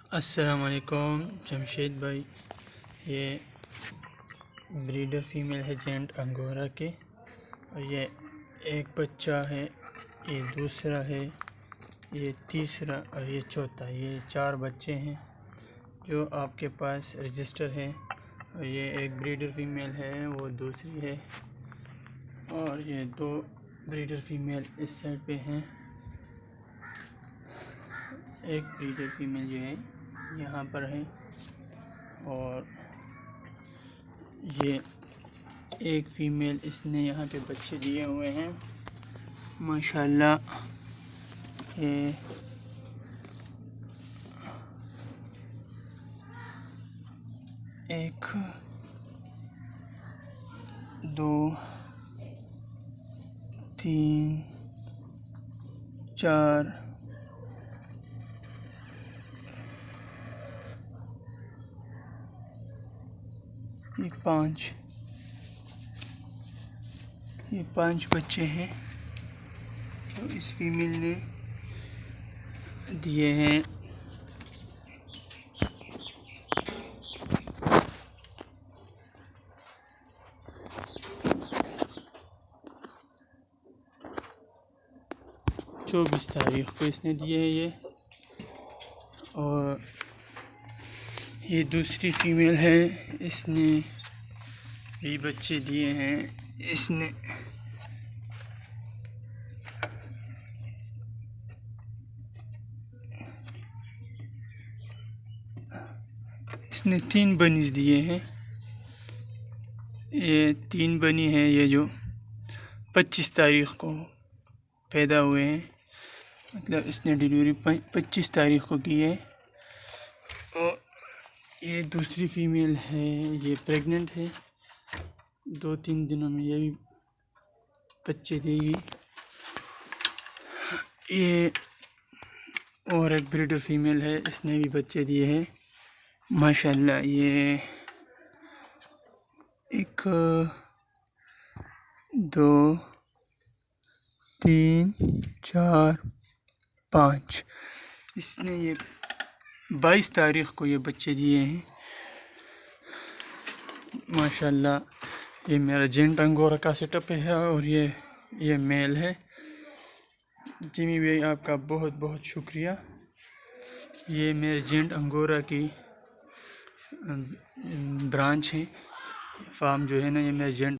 अस्सलाम वालेकुम जमशेद भाई। ये ब्रीडर फीमेल है जेंट अंगोरा के, और ये एक बच्चा है, ये दूसरा है, ये तीसरा और ये चौथा। ये 4 बच्चे हैं जो आपके पास रजिस्टर है। और ये एक ब्रीडर फीमेल है, वो दूसरी है, और ये 2 ब्रीडर फीमेल इस साइड पे हैं। एक ब्रीडर फीमेल जो है यहाँ पर है, और ये एक फीमेल इसने यहाँ पे बच्चे दिए हुए हैं माशाल्लाह। ये एक 2 3 4 ये 5 बच्चे हैं जो इस फीमेल ने दिए हैं। चौबीस तारीख को इसने दिए हैं ये। और ये दूसरी फीमेल है, इसने भी बच्चे दिए हैं। इसने 3 बनीज दिए हैं। ये 3 बनी हैं, ये जो 25 तारीख को पैदा हुए हैं, मतलब इसने डिलीवरी 25 तारीख को की है। और ये दूसरी फीमेल है, ये प्रेग्नेंट है, 2-3 दिनों में ये भी बच्चे देगी। ये और एक ब्रीडर फीमेल है, इसने भी बच्चे दिए हैं माशाल्लाह। ये 1 2 3 4 5 इसने ये 22 तारीख को ये बच्चे दिए हैं माशाल्लाह। ये मेरा जेंट अंगोरा का सेटअप है, और ये मेल है। जिमी भाई आपका बहुत बहुत शुक्रिया। ये मेरे जेंट अंगोरा की ब्रांच है, फार्म जो है ना, ये मेरे जेंट